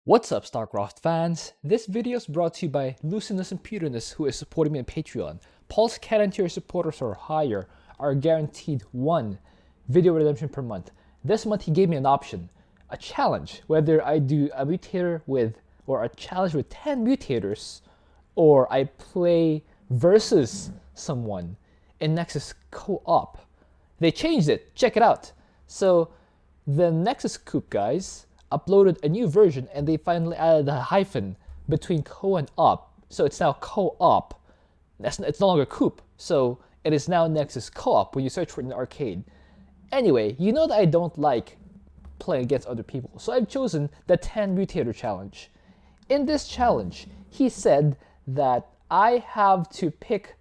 What's up, Starcraft fans? This video is brought to you by Lucerna Sempiternus, who is supporting me on Patreon. Pulse Cannon tier supporters or higher are guaranteed one video redemption per month. This month he gave me an option, a challenge, whether I do a mutator with, or a challenge with 10 mutators, or I play versus someone in Nexus Co-Op. They changed it, check it out. So the Nexus Coop guys uploaded a new version and they finally added a hyphen between co and op. So it's now co-op. It's no longer coop. So it is now Nexus Co-op when you search for it in the arcade. Anyway, you know that I don't like playing against other people. So I've chosen the 10 Mutator challenge. In this challenge, he said that I have to pick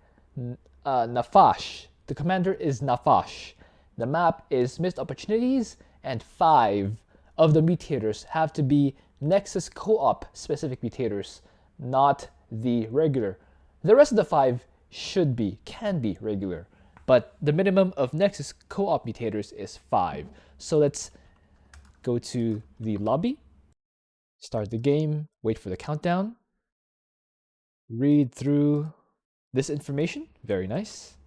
Nafash. The commander is Nafash. The map is Missed Opportunities, and 5 of the mutators have to be Nexus Co-op specific mutators, not the regular. The rest of the 5 can be regular, but the minimum of Nexus Co-op mutators is 5. So let's go to the lobby, start the game, wait for the countdown, read through this information, very nice.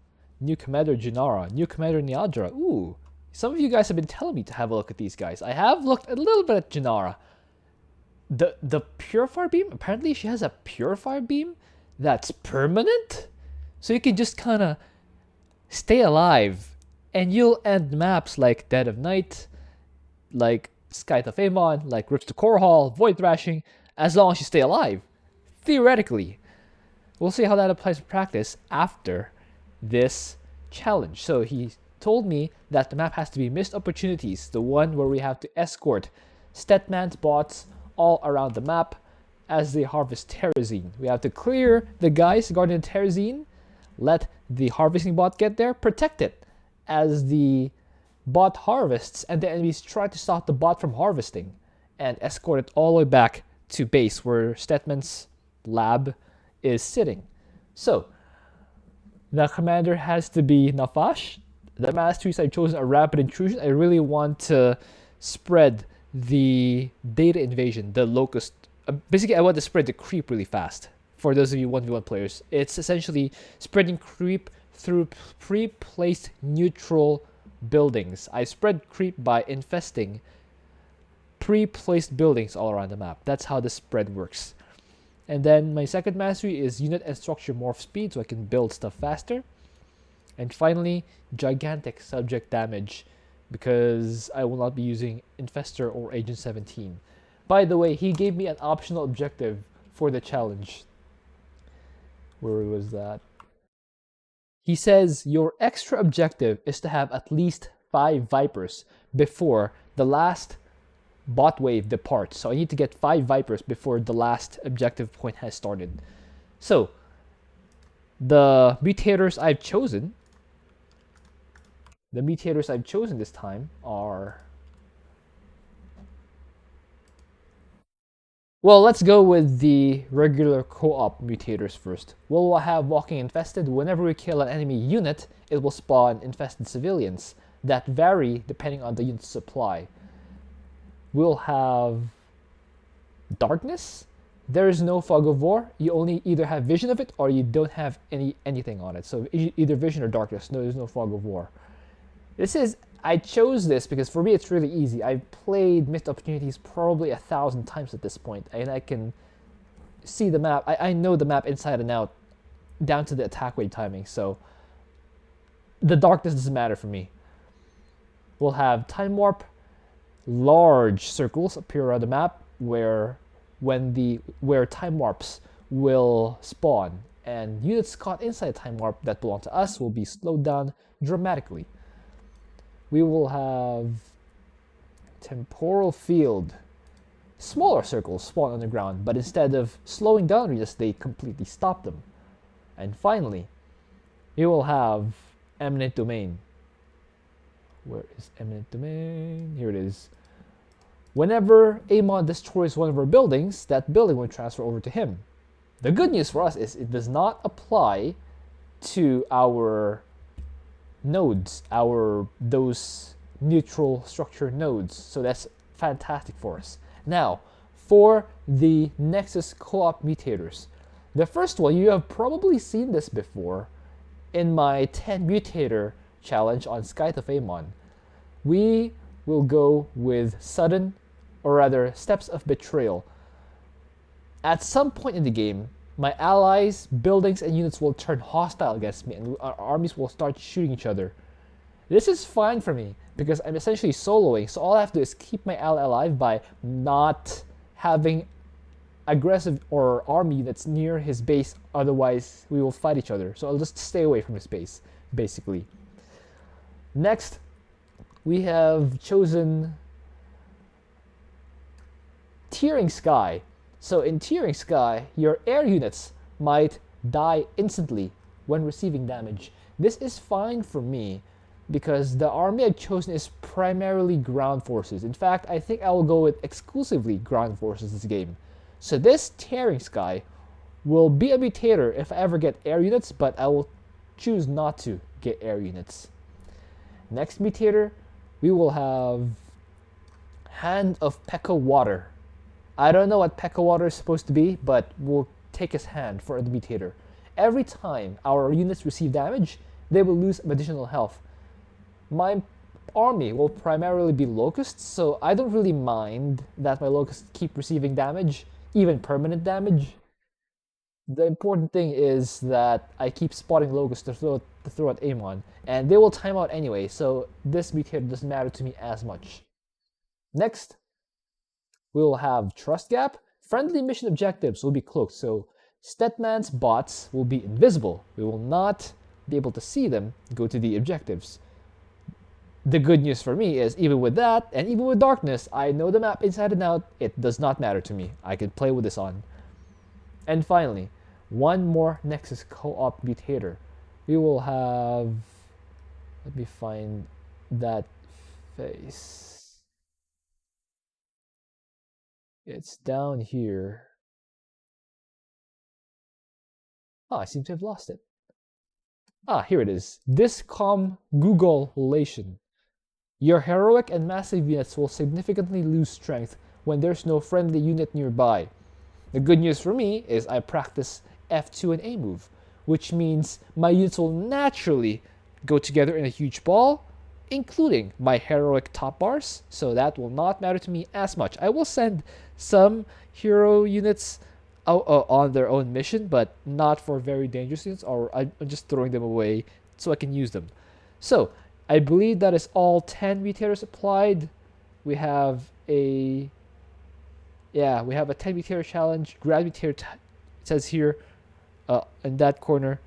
New Commander Janara, new Commander Niadra, ooh. Some of you guys have been telling me to have a look at these guys. I have looked a little bit at Janara. The Purifier Beam, apparently she has a Purifier Beam that's permanent? So you can just kind of stay alive and you'll end maps like Dead of Night, like Scythe of Amon, like Rips to Core Hall, Void Thrashing, as long as you stay alive. Theoretically. We'll see how that applies to practice after this challenge. So he told me that the map has to be Missed Opportunities, the one where we have to escort Stetman's bots all around the map as they harvest Terrazine. We have to clear the guys guarding the Terrazine, let the harvesting bot get there, protect it as the bot harvests and the enemies try to stop the bot from harvesting, and escort it all the way back to base where Stetman's lab is sitting. So, the commander has to be Nafash. The masteries I've chosen are Rapid Intrusion. I really want to spread the data invasion, the locust. Basically, I want to spread the creep really fast. For those of you 1v1 players, it's essentially spreading creep through pre-placed neutral buildings. I spread creep by infesting pre-placed buildings all around the map. That's how the spread works. And then my second mastery is Unit and Structure Morph Speed, so I can build stuff faster. And finally, gigantic subject damage, because I will not be using Infestor or Agent 17. By the way, he gave me an optional objective for the challenge. Where was that? He says your extra objective is to have at least 5 Vipers before the last bot wave departs. So I need to get 5 Vipers before the last objective point has started. So, the mutators I've chosen this time are... Well, let's go with the regular co-op mutators first. We'll have Walking Infested. Whenever we kill an enemy unit, it will spawn infested civilians that vary depending on the unit's supply. We'll have Darkness. There is no Fog of War. You only either have vision of it or you don't have anything on it. So either vision or darkness. No, there's no Fog of War. I chose this because for me it's really easy. I've played Missed Opportunities probably 1,000 times at this point, and I can see the map. I know the map inside and out, down to the attack wave timing, so the darkness doesn't matter for me. We'll have Time Warp. Large circles appear around the map where time warps will spawn, and units caught inside Time Warp that belong to us will be slowed down dramatically. We will have Temporal Field. Smaller circles spawn on the ground, but instead of slowing down regions, they completely stop them. And finally, we will have Eminent Domain. Where is Eminent Domain? Here it is. Whenever Amon destroys one of our buildings, that building will transfer over to him. The good news for us is it does not apply to our nodes, those neutral structure nodes. So that's fantastic for us. Now, for the Nexus Co-Op Mutators. The first one, you have probably seen this before in my 10 Mutator challenge on Scythe of Amon. We will go with Sudden, or rather, Steps of Betrayal. At some point in the game, my allies, buildings, and units will turn hostile against me, and our armies will start shooting each other. This is fine for me, because I'm essentially soloing, so all I have to do is keep my ally alive by not having aggressive or army that's near his base, otherwise we will fight each other. So I'll just stay away from his base, basically. Next, we have chosen Tearing Sky. So in Tearing Sky, your air units might die instantly when receiving damage. This is fine for me because the army I've chosen is primarily ground forces. In fact, I think I will go with exclusively ground forces this game. So this Tearing Sky will be a mutator if I ever get air units, but I will choose not to get air units. Next mutator, we will have Hand of Pekka Water. I don't know what Pekka Water is supposed to be, but we'll take his hand for the mutator. Every time our units receive damage, they will lose additional health. My army will primarily be locusts, so I don't really mind that my locusts keep receiving damage, even permanent damage. The important thing is that I keep spotting locusts to throw at Amon, and they will time out anyway, so this mutator doesn't matter to me as much. Next, we will have Trust Gap. Friendly mission objectives will be cloaked, so Stetman's bots will be invisible. We will not be able to see them go to the objectives. The good news for me is, even with that, and even with darkness, I know the map inside and out. It does not matter to me. I can play with this on. And finally, one more Nexus Co-op Mutator. We will have... Let me find that face. It's down here. I seem to have lost it. Here it is. Discom Google Relation. Your heroic and massive units will significantly lose strength when there's no friendly unit nearby. The good news for me is I practice F2 and A move, which means my units will naturally go together in a huge ball, including my heroic top bars, so that will not matter to me as much. I will send some hero units out, on their own mission, but not for very dangerous units, or I'm just throwing them away so I can use them. So, I believe that is all 10 mutators applied. We have a 10 mutator challenge. Grand mutator, it says here in that corner,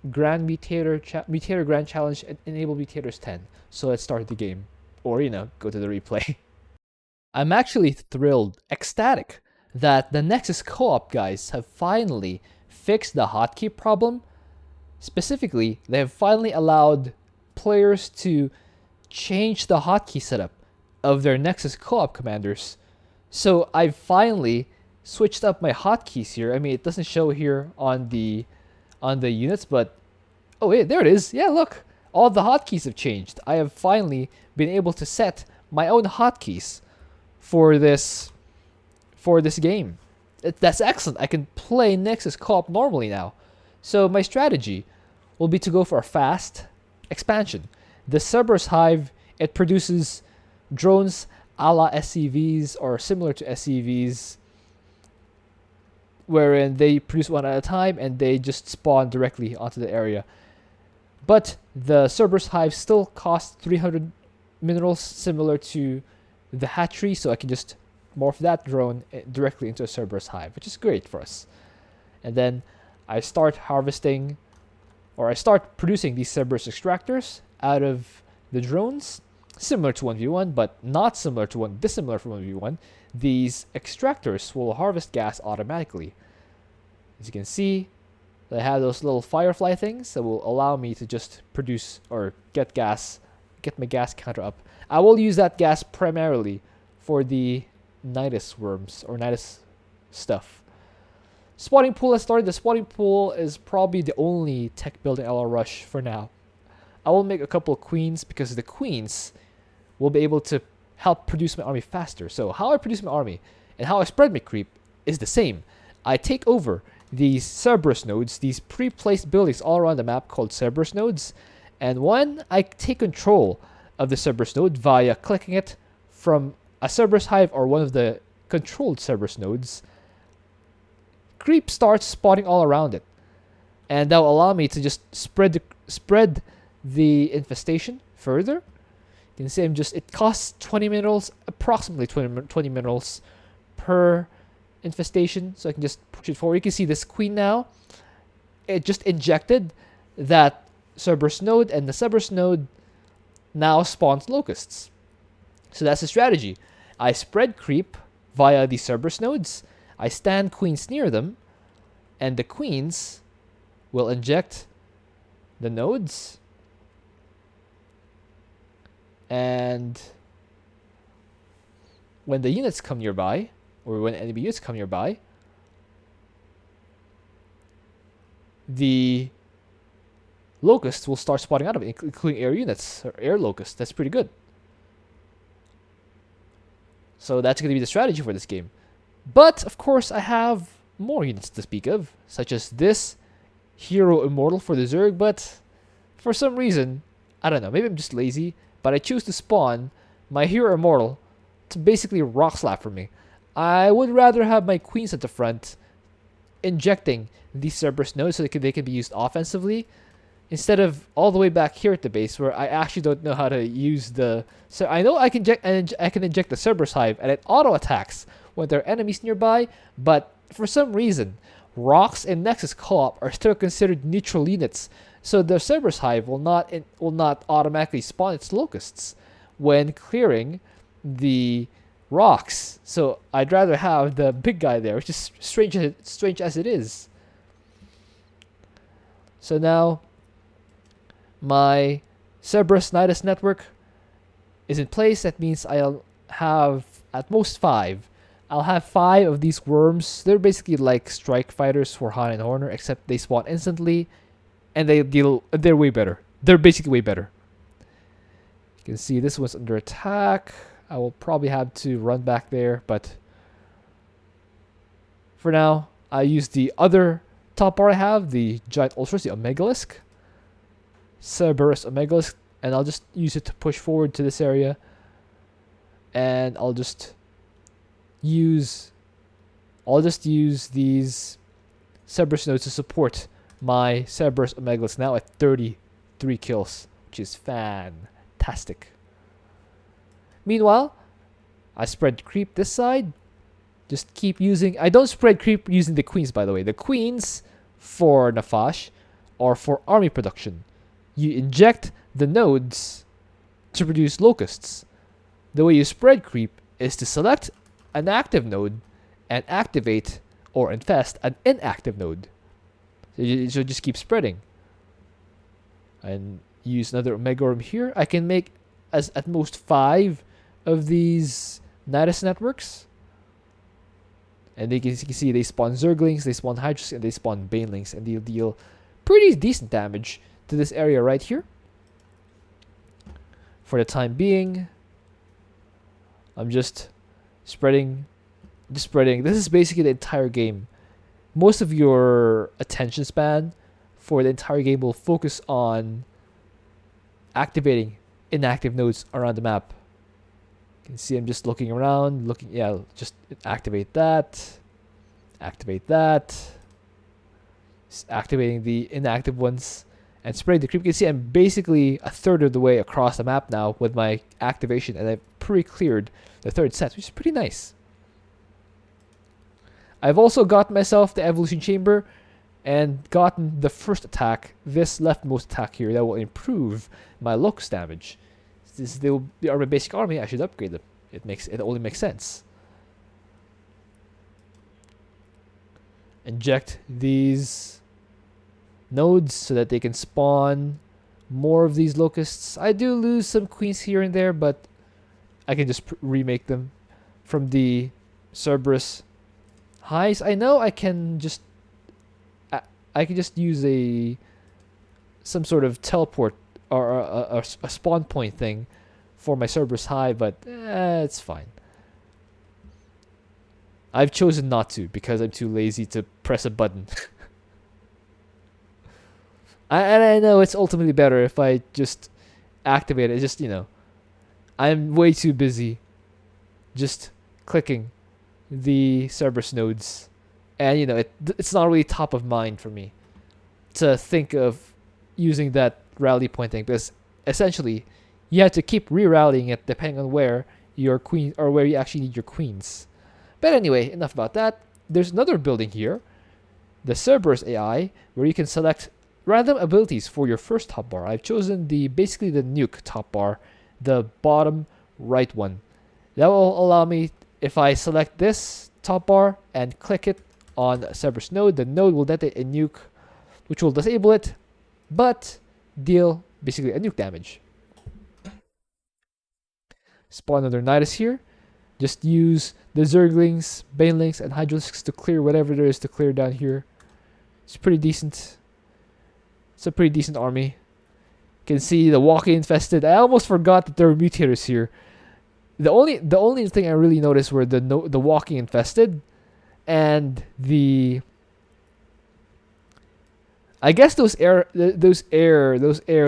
Grand Mutator Grand Challenge, enable mutators 10. So let's start the game. Or, go to the replay. I'm actually thrilled, ecstatic, that the Nexus Co-op guys have finally fixed the hotkey problem. Specifically, they have finally allowed players to change the hotkey setup of their Nexus Co-op commanders. So I've finally switched up my hotkeys here. I mean, it doesn't show here on the units, but oh yeah, there it is. Yeah, look, all the hotkeys have changed. I have finally been able to set my own hotkeys for this game. That's excellent. I can play Nexus Co-op normally now. So my strategy will be to go for a fast expansion. The Cerberus Hive, it produces drones a la SCVs or similar to SCVs, wherein they produce one at a time and they just spawn directly onto the area. But the Cerberus Hive still costs 300 minerals, similar to the hatchery, so I can just morph that drone directly into a Cerberus Hive, which is great for us. And then I start harvesting, or I start producing these Cerberus extractors out of the drones, similar to 1v1, but not similar to dissimilar from 1v1. These extractors will harvest gas automatically. As you can see, they have those little firefly things that will allow me to just produce or get my gas counter up. I will use that gas primarily for the Nidus worms or Nidus stuff. Spawning pool has started. The spawning pool is probably the only tech building I'll rush for now. I will make a couple of queens because the queens will be able to help produce my army faster. So how I produce my army And how I spread my creep is the same. I take over these Cerberus nodes, these pre-placed buildings all around the map called Cerberus nodes. And when I take control of the Cerberus node via clicking it from a Cerberus hive or one of the controlled Cerberus nodes, creep starts spawning all around it. And that will allow me to just spread the infestation further. You can see it costs 20 minerals, approximately 20 minerals per infestation. So I can just push it forward. You can see this queen now. It just injected that Cerberus node, and the Cerberus node now spawns locusts. So that's the strategy. I spread creep via the Cerberus nodes. I stand queens near them, and the queens will inject the nodes. And when the units come nearby, or when enemy units come nearby, the locusts will start spawning out of it, including air units, or air locusts. That's pretty good. So that's going to be the strategy for this game. But, of course, I have more units to speak of, such as this Hero Immortal for the Zerg, but for some reason, I don't know, maybe I'm just lazy, but I choose to spawn my Hero Immortal to basically rock slap for me. I would rather have my queens at the front injecting these Cerberus nodes so they can be used offensively, instead of all the way back here at the base where I actually don't know how to use the... So I know I can inject the Cerberus hive and it auto attacks when there are enemies nearby, but for some reason, Rocks and Nexus Co-Op are still considered neutral units, so the Cerberus hive will not automatically spawn its locusts when clearing the rocks. So I'd rather have the big guy there, which is strange as it is. So now my Cerberus Nidus network is in place. That means I'll have at most 5. I'll have 5 of these worms. They're basically like strike fighters for Han and Horner, except they spawn instantly, and they're way better. They're basically way better. You can see this one's under attack. I will probably have to run back there, but for now, I use the other top bar I have, the Giant Ultras, the Omegalisk. Cerberus Omegalisk, and I'll just use it to push forward to this area. And I'll just use these Cerberus nodes to support my Cerberus Omegalisk, now at 33 kills, which is fantastic. Meanwhile, I spread creep this side. Just keep using... I don't spread creep using the queens, by the way. The queens for Nafash are for army production. You inject the nodes to produce locusts. The way you spread creep is to select an active node and activate or infest an inactive node. So just keep spreading. And use another Omega Worm here. I can make at most 5 of these Nidus networks. And you can see they spawn Zerglings, they spawn Hydras, and they spawn Banelings. And they'll deal pretty decent damage to this area right here. For the time being, I'm just spreading. This is basically the entire game. Most of your attention span for the entire game will focus on activating inactive nodes around the map. You can see I'm just looking around, just activate that, just activating the inactive ones, and spreading the creep. You can see I'm basically a third of the way across the map now with my activation, and I've pre-cleared the third set, which is pretty nice. I've also gotten myself the Evolution Chamber and gotten the first attack, this leftmost attack here, that will improve my locust damage. They are my basic army. I should upgrade them. It only makes sense. Inject these nodes so that they can spawn more of these locusts. I do lose some queens here and there, but I can just remake them from the Cerberus highs. I know I can just use some sort of teleport or a spawn point thing for my Cerberus high, but it's fine. I've chosen not to because I'm too lazy to press a button. And I know it's ultimately better if I just activate it. Just, I'm way too busy just clicking the Cerberus nodes. And, it's not really top of mind for me to think of using that rally point thing, because essentially you have to keep re-rallying it depending on where your queen, or where you actually need your queens. But anyway, enough about that. There's another building here, the Cerberus AI, where you can select random abilities for your first top bar. I've chosen basically the nuke top bar, the bottom right one. That will allow me, if I select this top bar and click it on Cerberus node, the node will detect a nuke, which will disable it, but deal basically a nuke damage. Spawn another Nidus here. Just use the Zerglings, Banelings, and Hydralisks to clear whatever there is to clear down here. It's pretty decent. It's a pretty decent army. You can see the walking infested. I almost forgot that there were mutators here. The only thing I really noticed were the walking infested, and I guess those air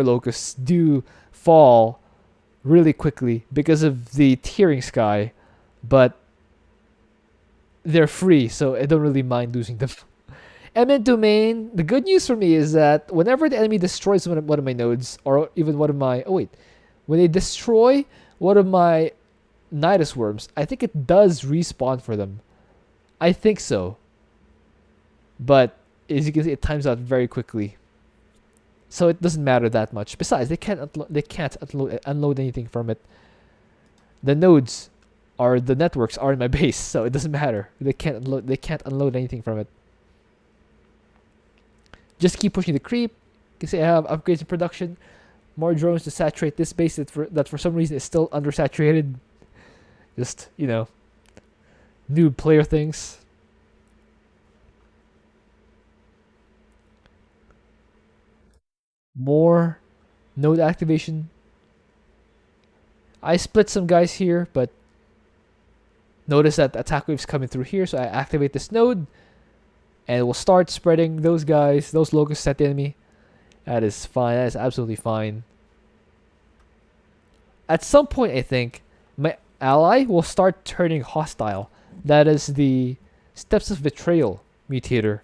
locusts do fall really quickly because of the tearing sky, but they're free, so I don't really mind losing them. Eminent domain. The good news for me is that whenever the enemy destroys one of my nodes, or even one of my when they destroy one of my Nidus worms, I think it does respawn for them. I think so, but as you can see, it times out very quickly, so it doesn't matter that much. Besides, they can't unload anything from it. The nodes or the networks are in my base, so it doesn't matter. They can't unload anything from it. Just keep pushing the creep. You can see I have upgrades in production, more drones to saturate this base that for some reason is still undersaturated. Just, new player things. More node activation. I split some guys here, but notice that attack waves coming through here, so I activate this node, and it will start spreading those guys, those locusts at the enemy. That is fine. That is absolutely fine. At some point, I think my ally will start turning hostile. That is the Steps of Betrayal mutator.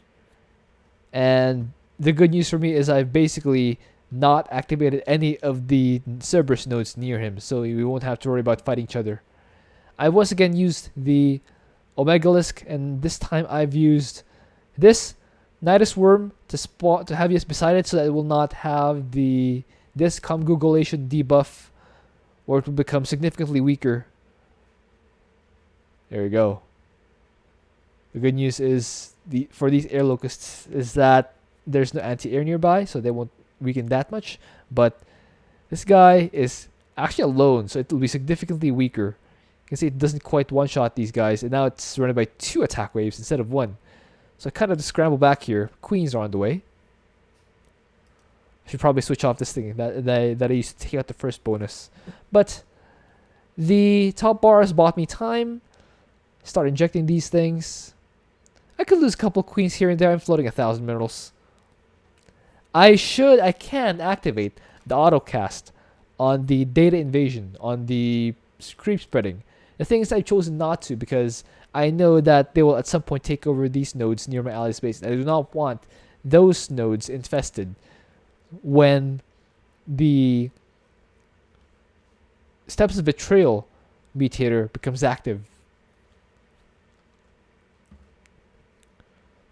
And the good news for me is I've basically not activated any of the Cerberus nodes near him, so we won't have to worry about fighting each other. I once again used the Omegalisk, and this time I've used this Nidus worm to have yes beside it, so that it will not have this Comgugulation debuff, or it will become significantly weaker. There we go. The good news is for these air locusts is that there's no anti-air nearby, so they won't weaken that much. But this guy is actually alone, so it will be significantly weaker. You can see it doesn't quite one-shot these guys, and now it's surrounded by 2 attack waves instead of 1. So I kind of just scramble back here. Queens are on the way. I should probably switch off this thing that I used to take out the first bonus. But the top bar has bought me time. Start injecting these things. I could lose a couple queens here and there. I'm floating 1,000 minerals. I can activate the autocast on the data invasion, on the creep spreading. The thing is, I've chosen not to because I know that they will at some point take over these nodes near my ally's base. And I do not want those nodes infested when the Steps of Betrayal mutator becomes active.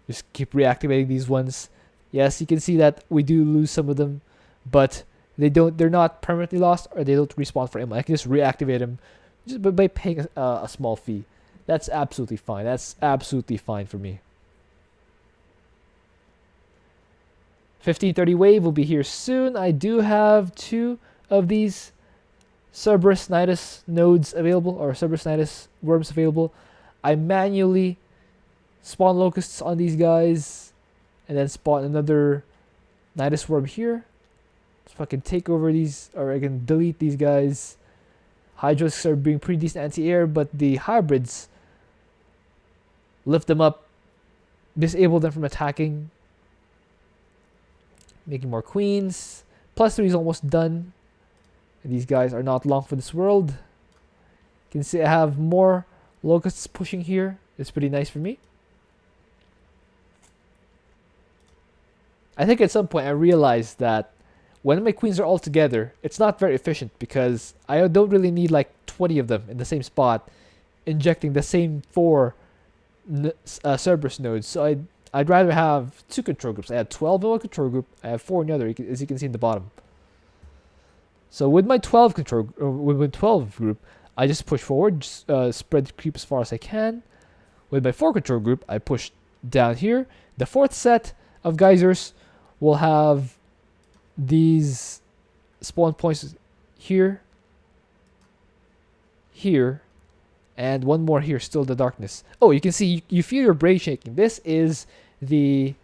Just keep reactivating these ones. Yes, you can see that we do lose some of them, but they're not permanently lost, or they don't respawn for ammo. I can just reactivate them just by paying a small fee. That's absolutely fine. That's absolutely fine for me. 1530 wave will be here soon. I do have 2 of these Cerberus Nidus nodes available, or Cerberus Nidus worms available. I manually spawn locusts on these guys, and then spawn another Nidus worm here. So I can take over these, or I can delete these guys. Hydras are being pretty decent anti-air, but the hybrids lift them up, disable them from attacking, making more queens. +3 is almost done. These guys are not long for this world. You can see I have more locusts pushing here. It's pretty nice for me. I think at some point I realized that when my queens are all together, it's not very efficient because I don't really need like 20 of them in the same spot, injecting the same 4 Cerberus nodes. So I'd rather have 2 control groups. I have 12 in one control group. I have 4 in the other, as you can see in the bottom. So with my 12 group, I just push forward, spread the creep as far as I can. With my 4 control group, I push down here. The 4th set of geysers will have these spawn points here, here, and one more here, still the darkness. Oh, you can see, you feel your brain shaking. This is the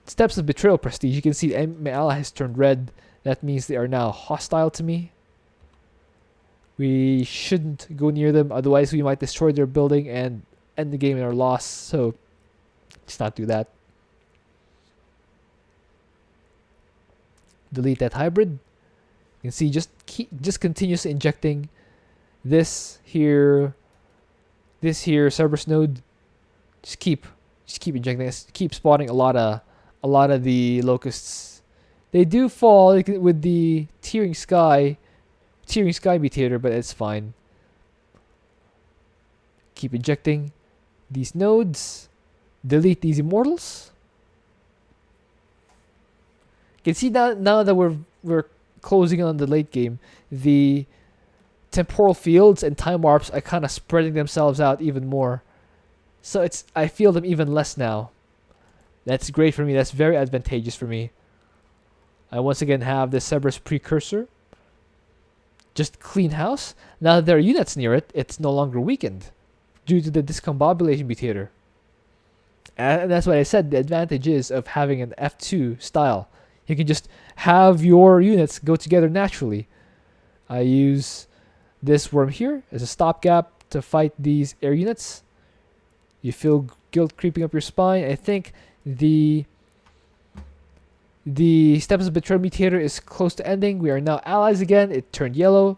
steps of betrayal prestige. You can see my ally has turned red. That means they are now hostile to me. We shouldn't go near them, otherwise we might destroy their building and end the game in our loss. So let's not do that. Delete that hybrid. You can see just continuously injecting this here Cerberus node. Just keep injecting this. Keep spawning a lot of the locusts. They do fall with the tearing sky mutator, but it's fine. Keep injecting these nodes. Delete these immortals. You can see now that we're closing on the late game, the temporal fields and time warps are kind of spreading themselves out even more. So I feel them even less now. That's great for me. That's very advantageous for me. I once again have the Cerberus precursor. Just clean house. Now that there are units near it, it's no longer weakened due to the discombobulation mutator. And that's what I said, the advantage is of having an F2 style. You can just have your units go together naturally. I use this worm here as a stopgap to fight these air units. You feel guilt creeping up your spine. I think the Steps of Betrayal Mutator is close to ending. We are now allies again. It turned yellow.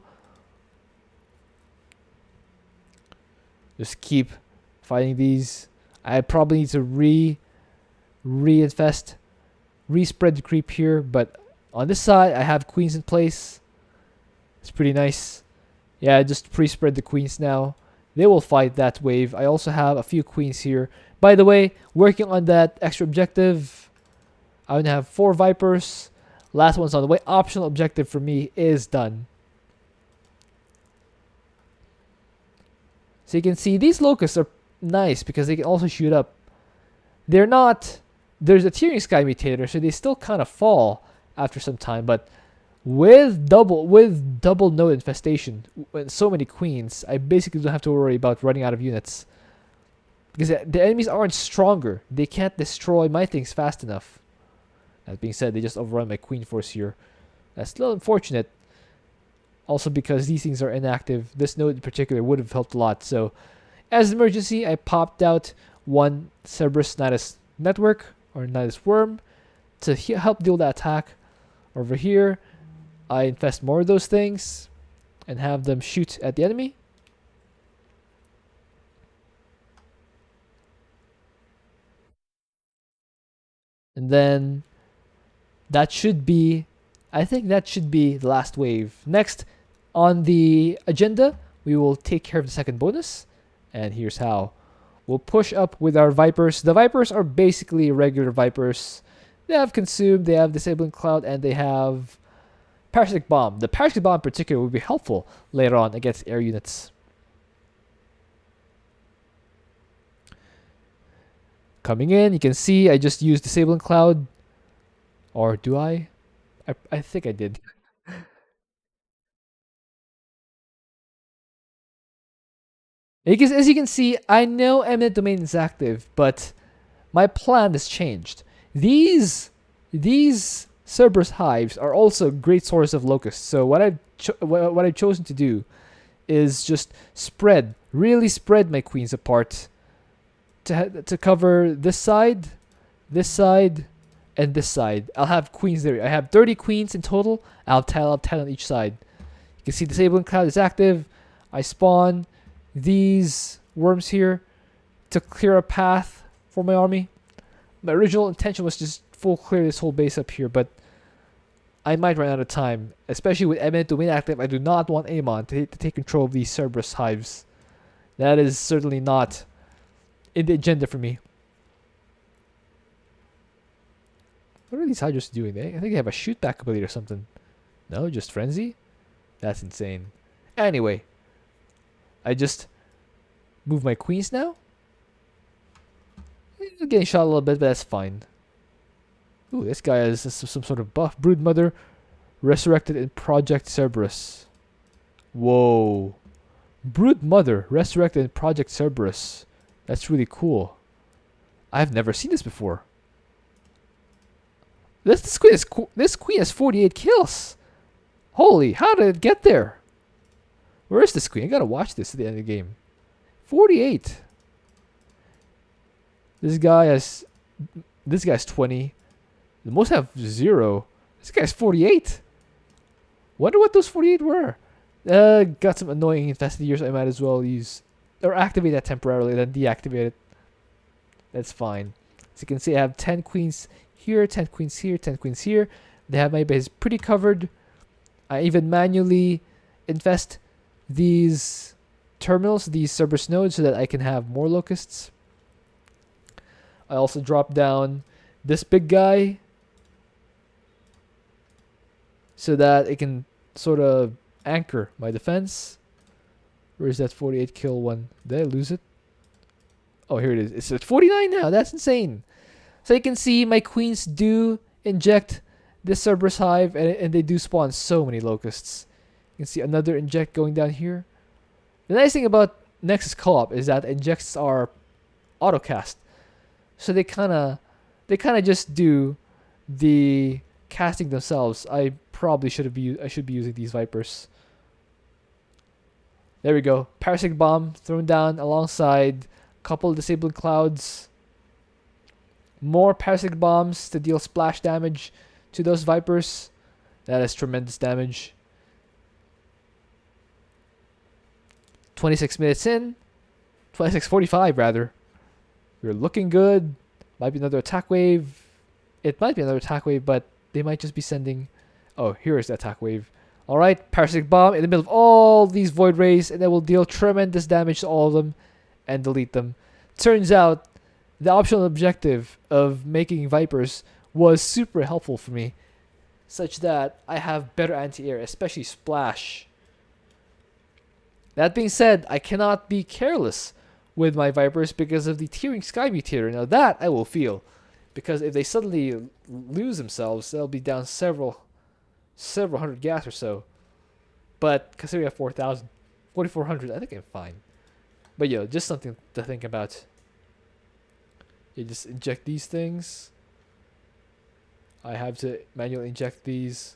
Just keep fighting these. I probably need to re-infest, re-spread the creep here. But on this side, I have queens in place. It's pretty nice. Yeah, I just pre-spread the queens now. They will fight that wave. I also have a few queens here. By the way, working on that extra objective, I would have 4 Vipers. Last one's on the way. Optional objective for me is done. So you can see these locusts are nice because they can also shoot up. They're not... There's a Tearing Sky Mutator, so they still kind of fall after some time. But with double node infestation and so many queens, I basically don't have to worry about running out of units. Because the enemies aren't stronger. They can't destroy my things fast enough. That being said, they just overrun my queen force here. That's still unfortunate. Also because these things are inactive. This node in particular would have helped a lot. So, as an emergency, I popped out one Cerberus Nidus network, or Nidus worm, to help deal the attack. Over here, I infest more of those things and have them shoot at the enemy. And then that should be, I think that should be the last wave. Next on the agenda, we will take care of the second bonus. And here's how. We'll push up with our Vipers. The Vipers are basically regular Vipers. They have Consume, they have Disabling Cloud, and they have Parasitic Bomb. The Parasitic Bomb in particular will be helpful later on against air units. Coming in, you can see I just used Disabling Cloud. Or do I? I think I did. Because as you can see, I know Eminent Domain is active, but my plan has changed. These Cerberus hives are also a great source of locusts. So what I've chosen to do is just really spread my queens apart to cover this side, and this side. I'll have queens there. I have 30 queens in total. I'll have 10 on each side. You can see disabling cloud is active. I spawn these worms here to clear a path for my army. My original intention was just full clear this whole base up here, but I might run out of time. Especially with eminent domain active, I do not want Amon to take control of these Cerberus hives. That is certainly not in the agenda for me. What are these Hydras doing? I think they have a shoot back ability or something. No, just frenzy? That's insane. Anyway, I just move my queens now. Getting shot a little bit, but that's fine. Ooh, this guy has some sort of buff. Broodmother resurrected in Project Cerberus. Whoa. Broodmother resurrected in Project Cerberus. That's really cool. I've never seen this before. This queen is cool. This queen has 48 kills. Holy, how did it get there? Where is this queen? I gotta watch this at the end of the game. 48. This guy has 20. The most have 0. This guy's 48. Wonder what those 48 were. Got some annoying infested years I might as well use. Or activate that temporarily, then deactivate it. That's fine. As you can see, I have 10 queens here, 10 queens here, 10 queens here. They have my base pretty covered. I even manually infest these terminals, these Cerberus nodes, so that I can have more locusts. I also drop down this big guy so that it can sort of anchor my defense. Where's that 48 kill one? Did I lose it? Oh, here it is. It's at 49 now. That's insane. So you can see my queens do inject this Cerberus hive, and they do spawn so many locusts. You can see another inject going down here. The nice thing about Nexus Co-op is that injects are autocast. So they kind of just do the casting themselves. I should be using these Vipers. There we go. Parasitic Bomb thrown down alongside a couple of disabling clouds. More Parasitic Bombs to deal splash damage to those Vipers. That is tremendous damage. 26 minutes in. 26:45 rather. We're looking good. Might be another attack wave. It might be another attack wave, but they might just be sending... Oh, here is the attack wave. Alright, Parasitic Bomb in the middle of all these Void Rays, and it will deal tremendous damage to all of them and delete them. Turns out, the optional objective of making Vipers was super helpful for me, such that I have better anti-air, especially Splash. That being said, I cannot be careless with my Vipers because of the Tearing Sky Mutator. Now that I will feel, because if they suddenly lose themselves, they'll be down several hundred gas or so. But considering I have 4,000, 4,400, I think I'm fine. But yo, just something to think about. You just inject these things. I have to manually inject these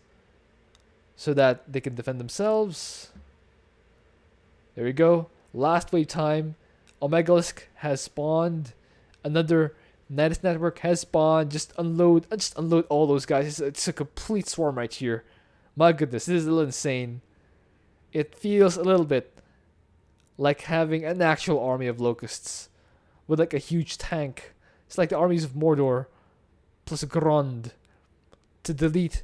so that they can defend themselves. There we go. Last wave time. Omegalisk has spawned. Another Nidus network has spawned. Just unload all those guys. It's a complete swarm right here. My goodness, this is a little insane. It feels a little bit like having an actual army of locusts with like a huge tank. It's like the armies of Mordor plus Grond to delete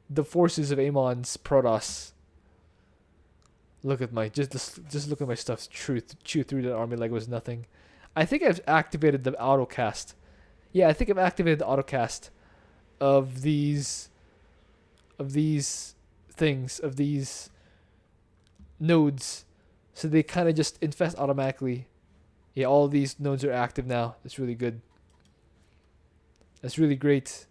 the forces of Amon's Protoss. Look at my just look at my stuff chew through that army like it was nothing. I think I've activated the autocast. Yeah, I think I've activated the autocast of these things, of these nodes, so they kind of just infest automatically. Yeah, all these nodes are active now. That's really good. That's really great.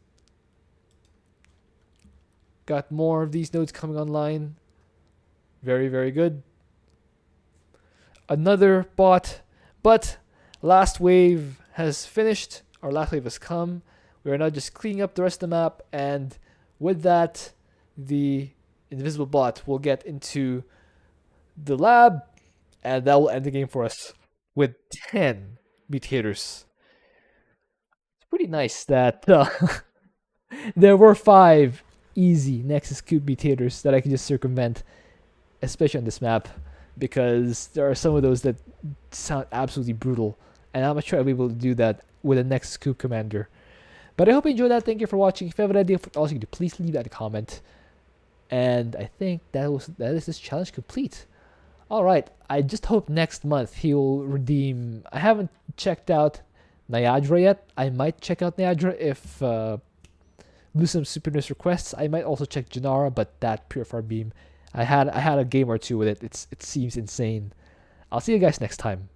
Got more of these nodes coming online. Very, very good. Another bot, but last wave has finished. Our last wave has come. We are now just cleaning up the rest of the map, and with that, the invisible bot will get into the lab, and that will end the game for us with 10 mutators. It's pretty nice that there were 5 easy Nexus Cube mutators that I can just circumvent, especially on this map, because there are some of those that sound absolutely brutal, and I'm not sure I'll be able to do that with a Nexus Cube commander. But I hope you enjoyed that. Thank you for watching. If you have an idea for what else you can do, please leave that in a comment. And I think that is this challenge complete. Alright, I just hope next month he will redeem. I haven't checked out Niagara yet. I might check out Niagara if Lucerna Sempiternus requests. I might also check Janara, but that Purifier Beam, I had a game or two with it. It seems insane. I'll see you guys next time.